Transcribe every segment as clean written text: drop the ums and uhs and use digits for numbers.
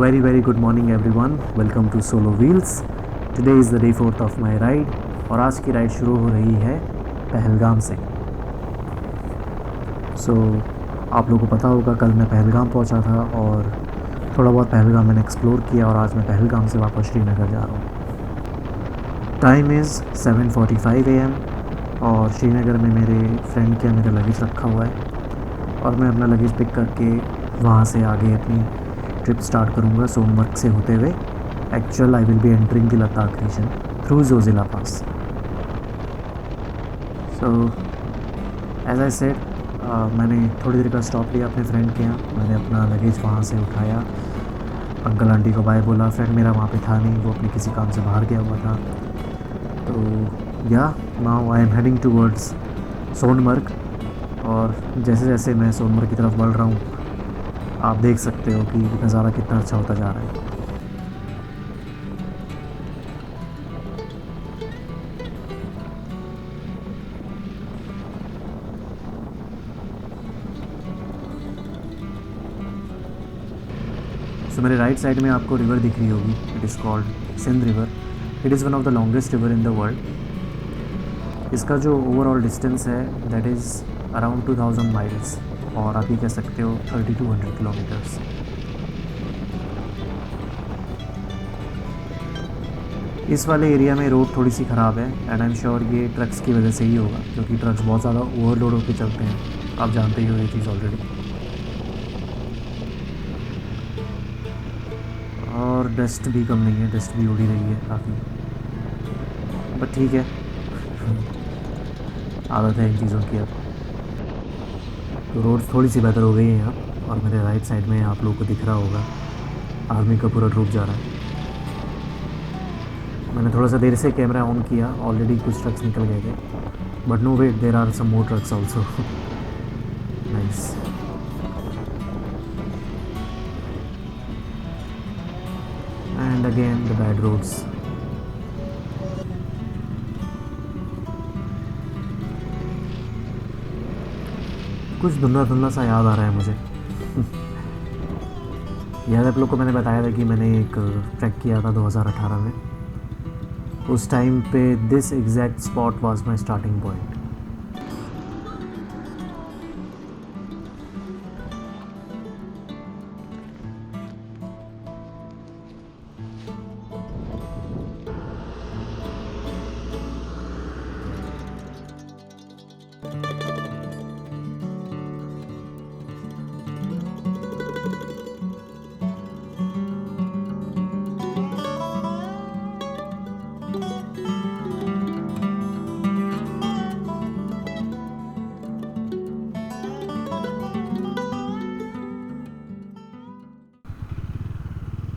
very good morning everyone. Welcome to Solo Wheels. Today is the day 4th of my ride और आज की ride शुरू हो रही है पहलगाम से. आप लोगों को पता होगा कल मैं पहलगाम पहुंचा था और थोड़ा बहुत पहलगाम मैंने एक्सप्लोर किया और आज मैं पहलगाम से वापस श्रीनगर जा रहा हूँ. टाइम इज़ 7:45 AM और श्रीनगर में मेरे फ्रेंड के मेरा लगेज रखा हुआ है और मैं अपना लगेज पिक करके वहाँ से आगे अपनी ट्रिप स्टार्ट करूँगा सोनमर्ग से होते हुए. Actual I will be entering the Ladakh region through Zojila pass. So as I said मैंने थोड़ी देर का स्टॉप लिया अपने फ्रेंड के यहाँ. मैंने अपना लगेज वहाँ से उठाया, अंकल आंटी को बाय बोला. फ्रेंड मेरा वहाँ पे था नहीं, वो अपने किसी काम से बाहर गया हुआ था. तो या now I am heading towards Sonamarg और जैसे जैसे मैं सोनमर्ग की तरफ बढ़ रहा हूँ आप देख सकते हो कि नज़ारा कितना अच्छा होता जा रहा है. मेरे राइट साइड में आपको रिवर दिख रही होगी. It is called Sindh river. It is one of the longest river in the world. इसका जो ओवरऑल डिस्टेंस है दैट इज़ अराउंड 2000 माइल्स और आप ये कह सकते हो 3200 किलोमीटर्स. इस वाले एरिया में रोड थोड़ी सी ख़राब है एंड आई एम श्योर ये ट्रक्स की वजह से ही होगा क्योंकि ट्रक्स बहुत ज़्यादा ओवरलोड होकर चलते हैं. आप जानते ही हो ये चीज़ ऑलरेडी. और डस्ट भी कम नहीं है, डस्ट भी उड़ी रही है काफ़ी, बट ठीक है, आदत है इन चीज़ों की अब. तो रोड थोड़ी सी बेहतर हो गई है यहाँ. और मेरे राइट साइड में आप लोगों को दिख रहा होगा आर्मी का पूरा ट्रूप जा रहा है. मैंने थोड़ा सा देर से कैमरा ऑन किया, ऑलरेडी कुछ ट्रक्स निकल गए थे, but no wait, there are some more trucks also. Nice. And again the bad roads. कुछ धुंधला धुंधला सा याद आ रहा है मुझे. याद आप लोग को मैंने बताया था कि मैंने एक ट्रैक किया था 2018 में. उस टाइम पे this exact spot was my starting point.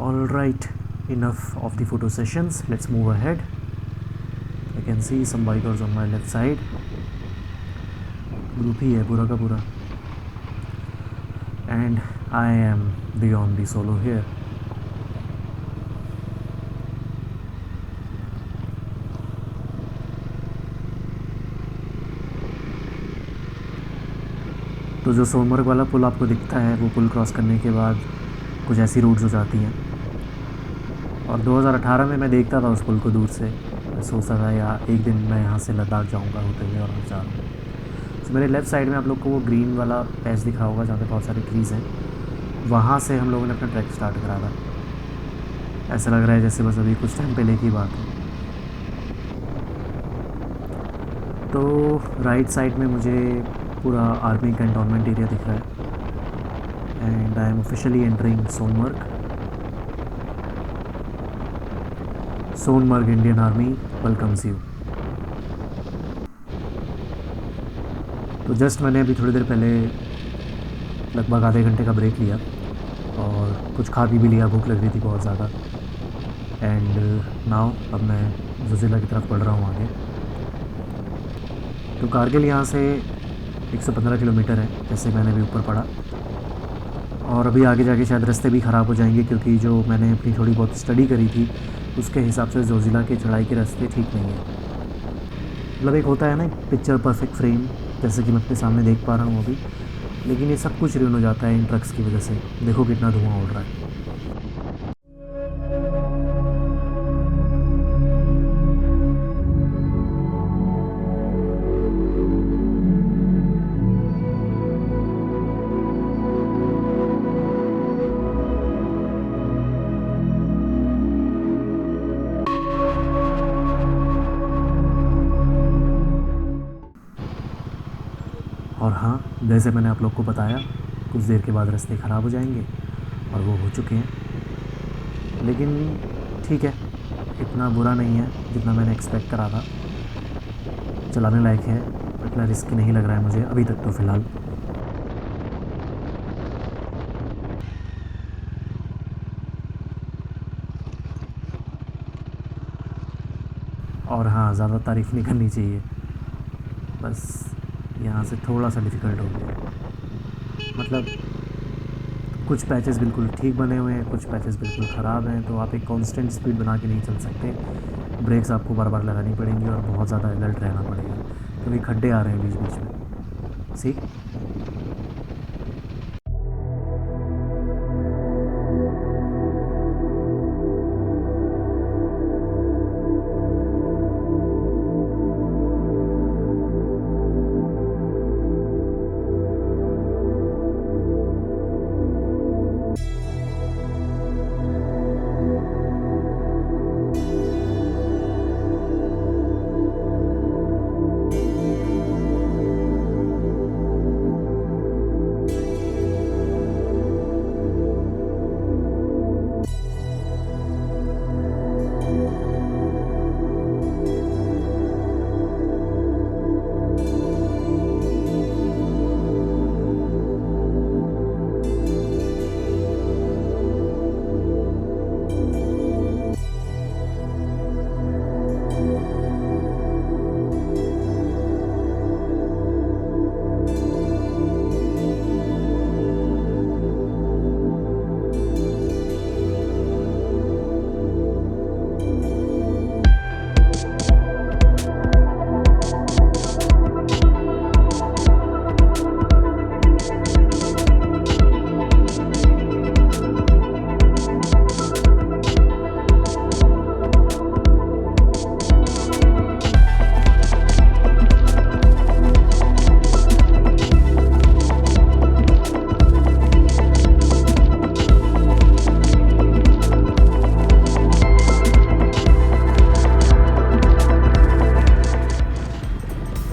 Alright, enough of the photo sessions. Let's move ahead. I can see some bikers on my left side. Group ही है पूरा का पूरा. And I am beyond the solo here. तो जो सोनमर्ग वाला पुल आपको दिखता है वो पुल क्रॉस करने के बाद कुछ ऐसी रोड्स हो जाती हैं. और 2018 में मैं देखता था उस पुल को दूर से. मैं सोचता था यार एक दिन मैं यहाँ से लद्दाख जाऊँगा होते हुए और जा रहा हूँ. तो मेरे लेफ़्ट साइड में आप लोग को वो ग्रीन वाला पैच दिख रहा होगा जहाँ पे बहुत सारे ट्रीज़ हैं. वहाँ से हम लोगों ने अपना ट्रैक स्टार्ट करा था. ऐसा लग रहा है जैसे बस अभी कुछ टाइम पहले की बात है. तो राइट साइड में मुझे पूरा आर्मी कैंटोनमेंट एरिया दिख रहा है and I am officially entering Sonamarg. Sonamarg Indian army welcomes you. तो जस्ट मैंने अभी थोड़ी देर पहले लगभग आधे घंटे का ब्रेक लिया और कुछ खा पी भी लिया. भूख लग रही थी बहुत ज़्यादा. एंड नाउ अब मैं जोजिला की तरफ बढ़ रहा हूँ आगे. तो कारगिल यहाँ से 115 किलोमीटर है जैसे मैंने भी ऊपर पढ़ा. और अभी आगे जाके शायद रास्ते भी ख़राब हो जाएंगे क्योंकि जो मैंने अपनी थोड़ी बहुत स्टडी करी थी उसके हिसाब से जोजिला के चढ़ाई के रास्ते ठीक नहीं है. मतलब एक होता है ना पिक्चर परफेक्ट फ्रेम, जैसे कि मैं अपने सामने देख पा रहा हूँ अभी, लेकिन ये सब कुछ रिन हो जाता है इन ट्रक्स की वजह से. देखो कितना धुआं उड़ रहा है. जैसे मैंने आप लोग को बताया, कुछ देर के बाद रास्ते ख़राब हो जाएंगे और वो हो चुके हैं। लेकिन ठीक है, इतना बुरा नहीं है जितना मैंने एक्सपेक्ट करा था। चलाने लायक है, इतना रिस्की नहीं लग रहा है मुझे अभी तक तो फ़िलहाल। और हाँ, ज़्यादा तारीफ़ नहीं करनी चाहिए, बस यहाँ से थोड़ा सा डिफ़िकल्ट हो गया। मतलब कुछ पैचेस बिल्कुल ठीक बने हुए हैं, कुछ पैचेस बिल्कुल ख़राब हैं, तो आप एक कांस्टेंट स्पीड बना के नहीं चल सकते। ब्रेक्स आपको बार बार लगानी पड़ेंगी और बहुत ज़्यादा अलर्ट रहना पड़ेगा, क्योंकि खड्डे आ रहे हैं बीच बीच में। सी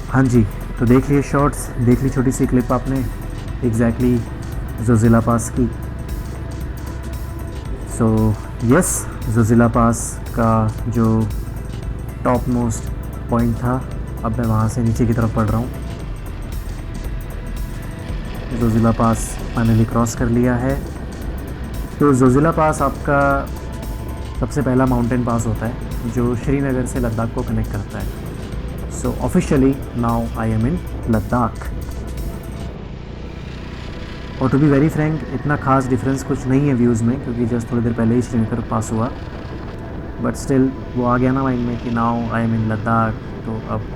हाँ जी, तो देख लिए शॉर्ट्स, देख ली छोटी सी क्लिप आपने एग्जैक्टली जोजिला पास की। सो यस, जोजिला पास का जो टॉप मोस्ट पॉइंट था, अब मैं वहाँ से नीचे की तरफ पढ़ रहा हूँ। जोजिला पास फाइनली क्रॉस कर लिया है। तो जोजिला पास आपका सबसे पहला माउंटेन पास होता है जो श्रीनगर से लद्दाख को कनेक्ट करता है। So officially now I am in Ladakh. और टू बी वेरी फ्रैंक, इतना खास डिफरेंस कुछ नहीं है व्यूज़ में, क्योंकि जस्ट थोड़ी देर पहले ही श्रीनगर पास हुआ, बट स्टिल वो आ गया ना माइंड में कि now I am in Ladakh. तो अब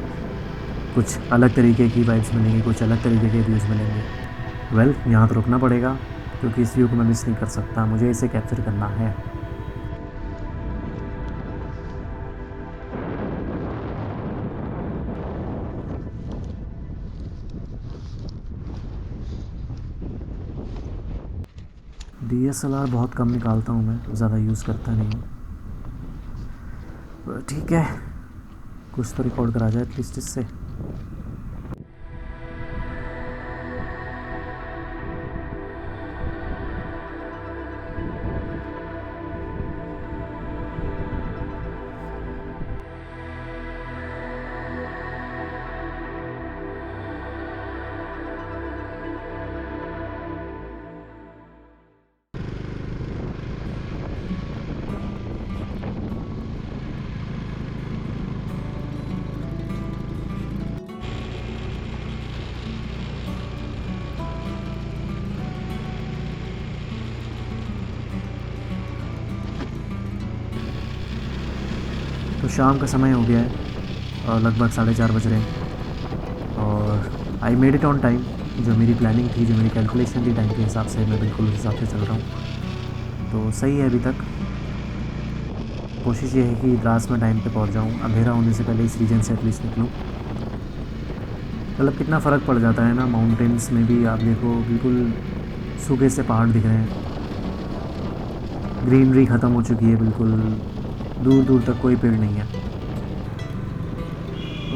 कुछ अलग तरीके की वाइब्स मिलेंगी, कुछ अलग तरीके के व्यूज़ मिलेंगे। वेल, यहाँ तो रुकना पड़ेगा क्योंकि इस व्यू को मैं मिस नहीं कर सकता, मुझे इसे कैप्चर करना है। DSLR बहुत कम निकालता हूँ मैं, ज़्यादा यूज़ करता नहीं हूँ, पर ठीक है, कुछ तो रिकॉर्ड करा जाए एटलीस्ट इससे। तो शाम का समय हो गया है और लगभग 4:30 बज रहे हैं और I made it on time. जो मेरी प्लानिंग थी, जो मेरी कैलकुलेशन थी टाइम के हिसाब से, मैं बिल्कुल उस हिसाब से चल रहा हूँ, तो सही है अभी तक। कोशिश ये है कि द्रास में टाइम पे पहुँच जाऊँ, अंधेरा होने से पहले इस रीजन से एटलीस्ट निकलूँ। मतलब कितना फ़र्क पड़ जाता है ना, माउंटेन्स में भी आप देखो बिल्कुल सूखे से पहाड़ दिख रहे हैं, ग्रीनरी ख़त्म हो चुकी है बिल्कुल, दूर दूर तक कोई पेड़ नहीं है।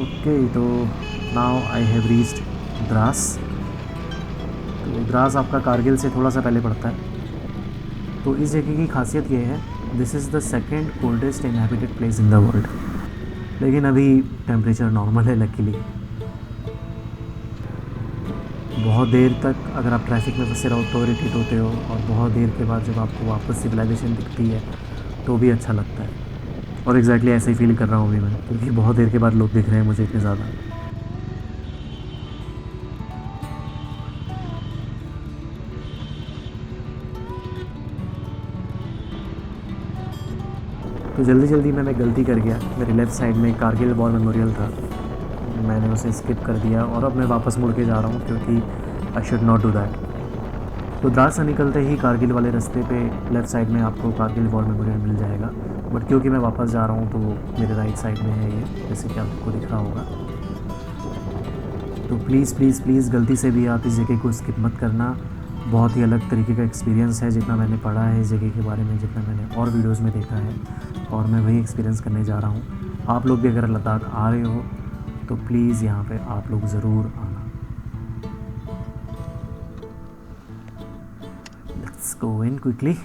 ओके, तो now I have reached Dras तो द्रास आपका कारगिल से थोड़ा सा पहले पड़ता है। तो इस जगह की खासियत ये है, this is the second coldest inhabited place in the world. लेकिन अभी टेम्परेचर नॉर्मल है लकीली। बहुत देर तक अगर आप ट्रैफिक में फंसे रहो तो इरिटेट होते हो, और बहुत देर के बाद जब आपको वापस सिविलाइजेशन दिखती है तो भी अच्छा लगता है। और एग्जैक्टली ऐसे ही फील कर रहा हूँ अभी मैं, क्योंकि बहुत देर के बाद लोग दिख रहे हैं मुझे इतने ज़्यादा। तो जल्दी जल्दी मैं गलती कर गया। मेरे लेफ़्ट साइड में कारगिल वॉर मेमोरियल था, मैंने उसे स्किप कर दिया और अब मैं वापस मुड़ के जा रहा हूँ, क्योंकि I should not do that. तो द्रास से निकलते ही कारगिल वाले रास्ते पे लेफ़्ट साइड में आपको कारगिल वॉर मेमोरियल मिल जाएगा। बट क्योंकि मैं वापस जा रहा हूँ तो मेरे राइट साइड में है ये, जैसे कि आपको दिख रहा होगा। तो प्लीज़ प्लीज़ प्लीज़ गलती से भी आप इस जगह को स्किप मत करना। बहुत ही अलग तरीके का एक्सपीरियंस है, जितना मैंने पढ़ा है इस जगह के बारे में, जितना मैंने और वीडियोस में देखा है, और मैं वही एक्सपीरियंस करने जा रहा हूँ। आप लोग भी अगर लद्दाख आ रहे हो तो प्लीज़ यहाँ पे आप लोग ज़रूर आना। Let's go in quickly.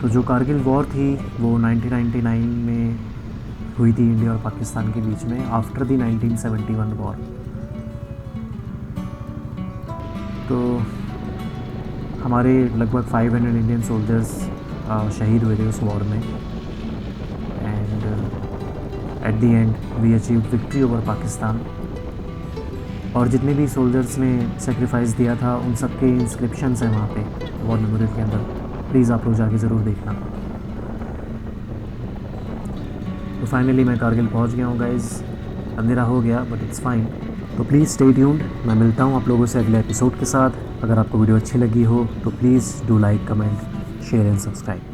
तो जो कारगिल वॉर थी वो 1999 में हुई थी इंडिया और पाकिस्तान के बीच में, आफ्टर दी 1971 वॉर। तो हमारे लगभग 500 इंडियन सोल्जर्स शहीद हुए थे उस वॉर में, and at the end we achieved victory over Pakistan. और जितने भी सोल्जर्स ने सेक्रीफाइस दिया था उन सब के इंस्क्रिप्शंस हैं वहाँ पे वॉर मेमोरियल के अंदर। प्लीज़ आप लोग जाके ज़रूर देखना। तो फाइनली मैं कारगिल पहुँच गया हूँ गाइज़। अंधेरा हो गया बट इट्स फाइन। तो प्लीज़ स्टे ट्यून्ड। मैं मिलता हूँ आप लोगों से अगले एपिसोड के साथ। अगर आपको वीडियो अच्छी लगी हो तो please do like, comment, share and subscribe.